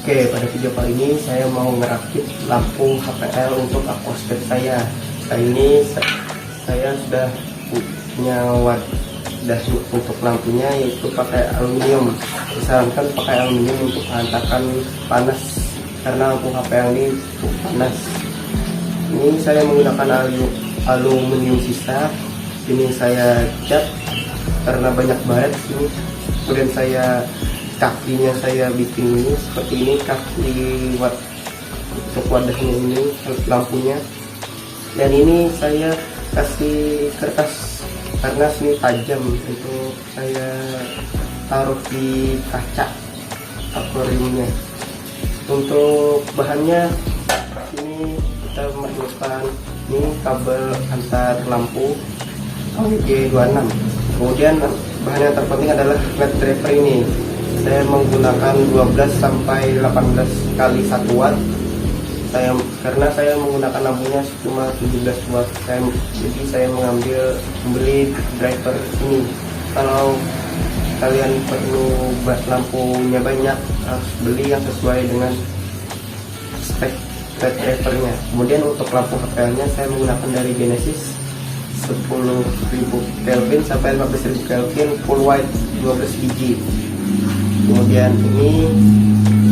Oke, pada video kali ini saya mau ngerakit lampu HPL untuk aquascape saya. Kali ini saya sudah punya wadah untuk lampunya, yaitu pakai aluminium. Disarankan pakai aluminium untuk hantakan panas karena lampu HPL ini cukup panas. Ini saya menggunakan aluminium sisa. Ini saya cat karena banyak baret ini. Kemudian kakinya saya bikin ini seperti ini, kaki untuk wadahnya ini lampunya. Dan ini saya kasih kertas karena sini tajam, itu saya taruh di kaca akuariumnya. Untuk bahannya ini kita memerlukan ini kabel antar lampu AWG26. Kemudian bahan yang terpenting adalah LED driver ini. Saya menggunakan 12 sampai 18 kali 1 watt. Karena saya menggunakan lampunya cuma 17 watt. Jadi saya membeli driver ini. Kalau kalian perlu lampunya banyak, harus beli yang sesuai dengan spek LED drivernya. Kemudian untuk lampu HPL-nya saya menggunakan dari Genesis 10.000 Kelvin sampai 15.000 Kelvin full white 12 biji. Kemudian ini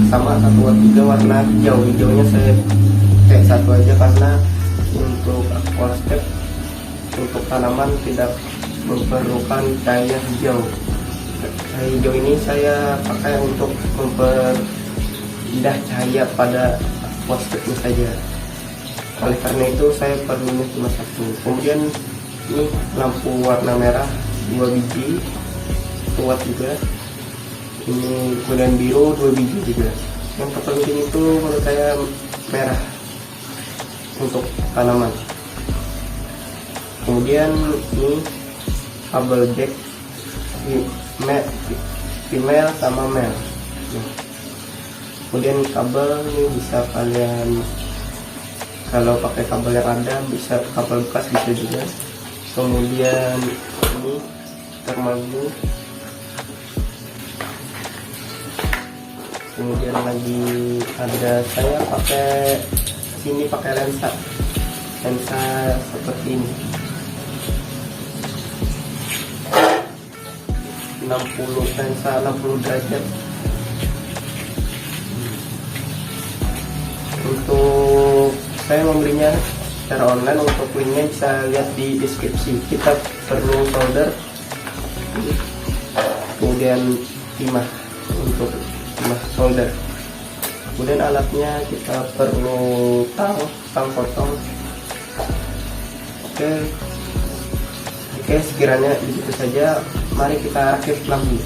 sama 1 watt juga warna hijau. Hijaunya saya kayak satu aja karena untuk aquascape untuk tanaman tidak memerlukan cahaya hijau. Cahaya hijau ini saya pakai untuk memperindah cahaya pada aquascape saja. Oleh karena itu saya perlunya cuma satu. Kemudian ini lampu warna merah 2 biji 1 watt juga. Ini kemudian biru 2 biji juga. Yang terpenting itu menurut saya merah untuk tanaman. Kemudian ini kabel jack female sama male. Kemudian kabel ini bisa kalian, kalau pakai kabel yang ada, bisa kabel bekas bisa juga. Kemudian ini thermal glue. Kemudian lagi ada, saya pakai lensa seperti ini 60 derajat. Untuk saya membelinya secara online, untuk linknya bisa lihat di deskripsi. Kita perlu solder, kemudian timah untuk solder. Kemudian alatnya kita perlu tang potong. Oke, sekiranya begitu saja. Mari kita rakit lampu.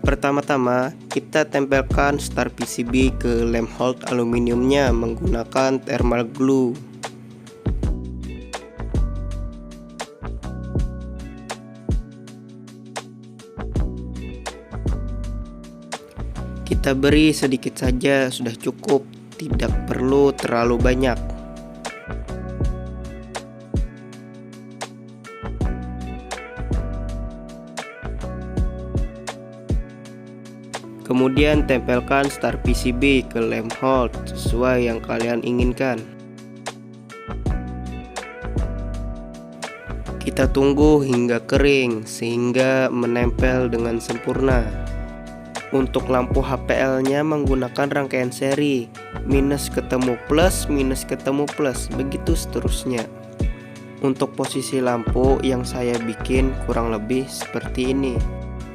Pertama-tama kita tempelkan star PCB ke lem hold aluminiumnya menggunakan thermal glue. Kita beri sedikit saja, sudah cukup, tidak perlu terlalu banyak. Kemudian tempelkan star PCB ke lem hold sesuai yang kalian inginkan. Kita tunggu hingga kering sehingga menempel dengan sempurna. Untuk lampu HPL-nya menggunakan rangkaian seri, minus ketemu plus, minus ketemu plus, begitu seterusnya. Untuk posisi lampu yang saya bikin kurang lebih seperti ini.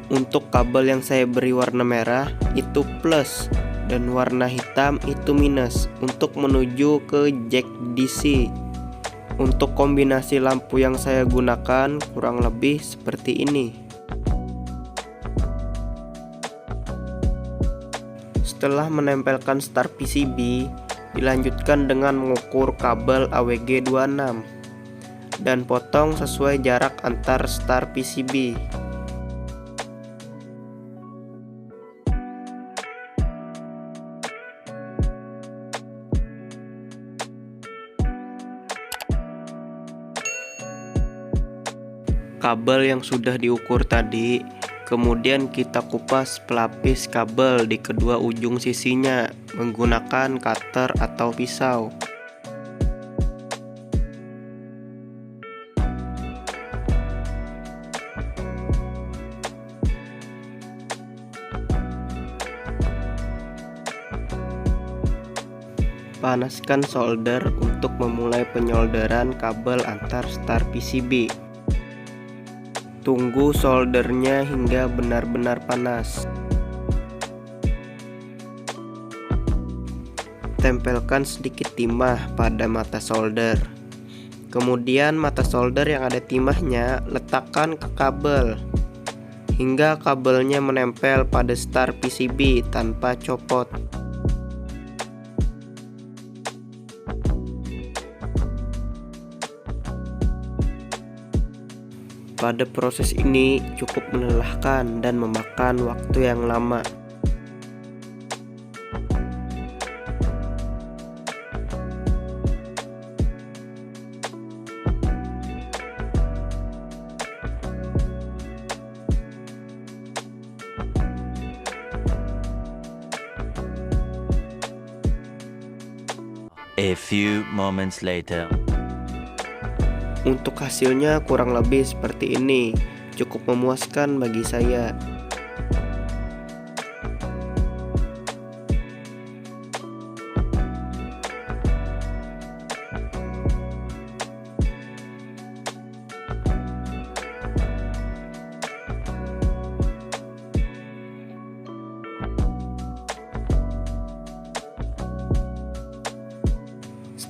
Untuk kabel yang saya beri warna merah itu plus dan warna hitam itu minus untuk menuju ke jack DC. Untuk kombinasi lampu yang saya gunakan kurang lebih seperti ini. Setelah menempelkan star PCB, dilanjutkan dengan mengukur kabel AWG26 dan potong sesuai jarak antar star PCB. Kabel yang sudah diukur tadi Kemudian kita kupas pelapis kabel di kedua ujung sisinya menggunakan cutter atau pisau. Panaskan solder untuk memulai penyolderan kabel antar star PCB. Tunggu soldernya hingga benar-benar panas. Tempelkan sedikit timah pada mata solder. Kemudian mata solder yang ada timahnya letakkan ke kabel hingga kabelnya menempel pada star PCB tanpa copot. Pada proses ini cukup melelahkan dan memakan waktu yang lama. A few moments later. Untuk hasilnya kurang lebih seperti ini, cukup memuaskan bagi saya.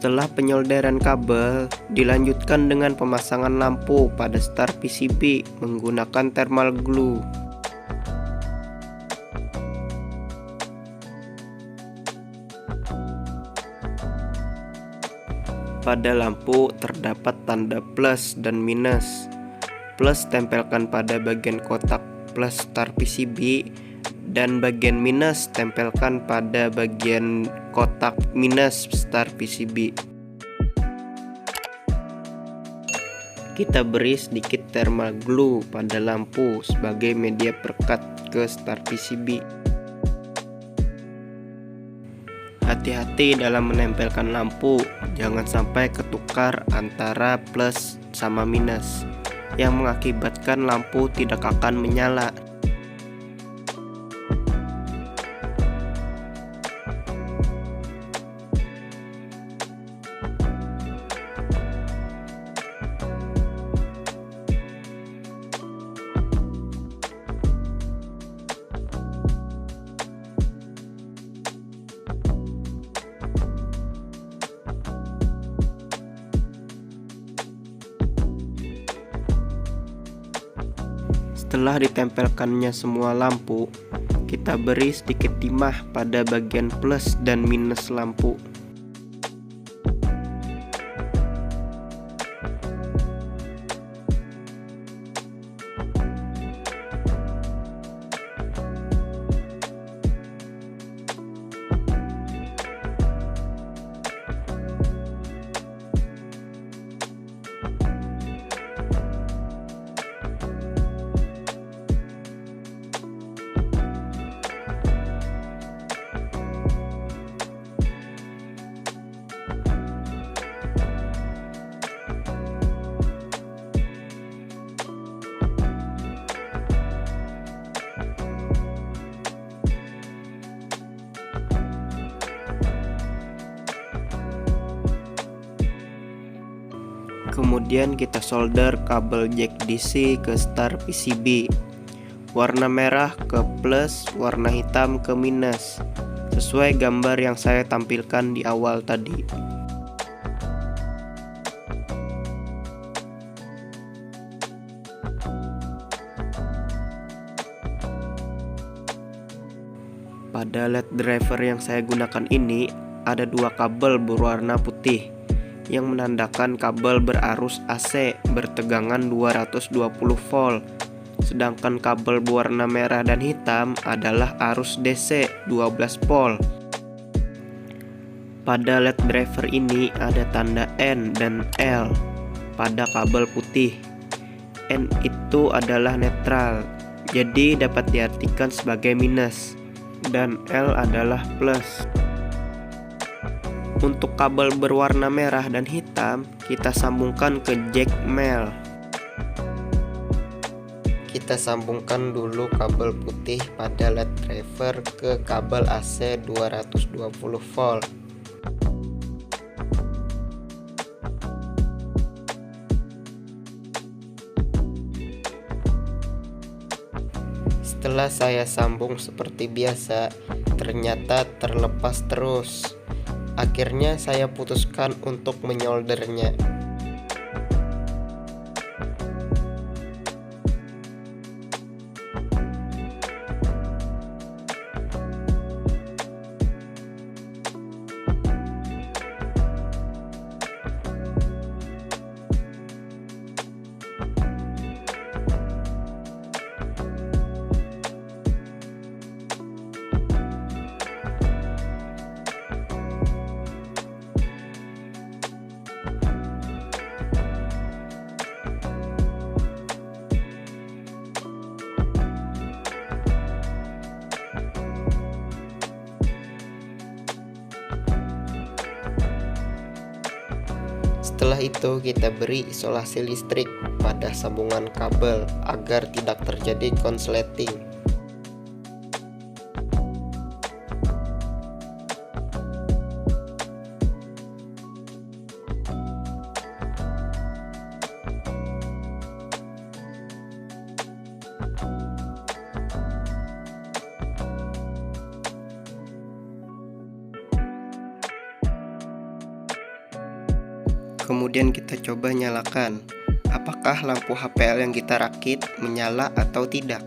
Setelah penyolderan kabel, dilanjutkan dengan pemasangan lampu pada star PCB menggunakan thermal glue. Pada lampu terdapat tanda plus dan minus. Plus tempelkan pada bagian kotak plus star PCB, dan bagian minus tempelkan pada bagian kotak minus star PCB. Kita beri sedikit thermal glue pada lampu sebagai media perekat ke star PCB. Hati-hati dalam menempelkan lampu, jangan sampai ketukar antara plus sama minus, yang mengakibatkan lampu tidak akan menyala. Setelah ditempelkannya semua lampu, kita beri sedikit timah pada bagian plus dan minus lampu. Kemudian kita solder kabel jack DC ke star PCB. Warna merah ke plus, warna hitam ke minus, sesuai gambar yang saya tampilkan di awal tadi. Pada LED driver yang saya gunakan ini ada dua kabel berwarna putih yang menandakan kabel berarus AC bertegangan 220 volt, sedangkan kabel berwarna merah dan hitam adalah arus DC 12 volt. Pada LED driver ini ada tanda N dan L pada kabel putih. N itu adalah netral, jadi dapat diartikan sebagai minus, dan L adalah plus. Untuk kabel berwarna merah dan hitam, kita sambungkan ke jack male. Kita sambungkan dulu kabel putih pada LED driver ke kabel AC 220 volt. Setelah saya sambung seperti biasa, ternyata terlepas terus. Akhirnya saya putuskan untuk menyoldernya. Setelah itu kita beri isolasi listrik pada sambungan kabel agar tidak terjadi konsleting. Kemudian kita coba nyalakan, apakah lampu HPL yang kita rakit menyala atau tidak.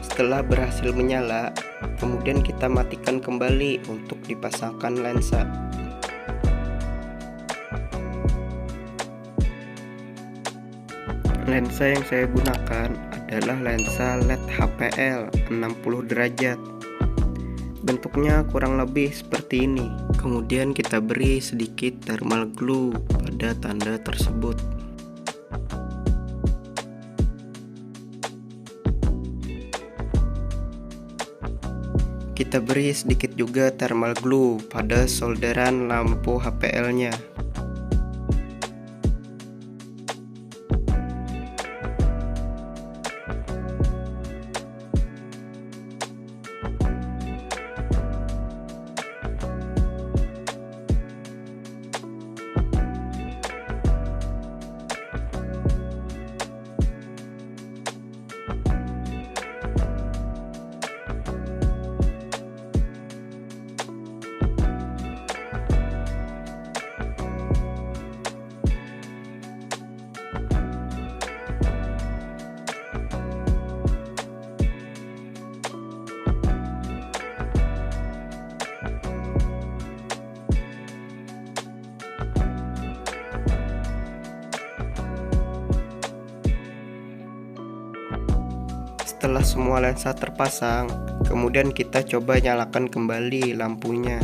Setelah berhasil menyala, kemudian kita matikan kembali untuk dipasangkan lensa. Lensa yang saya gunakan adalah lensa LED HPL 60 derajat. Bentuknya kurang lebih seperti ini. Kemudian kita beri sedikit thermal glue pada tanda tersebut. Kita beri sedikit juga thermal glue pada solderan lampu HPL-nya. Setelah semua lensa terpasang, kemudian kita coba nyalakan kembali lampunya.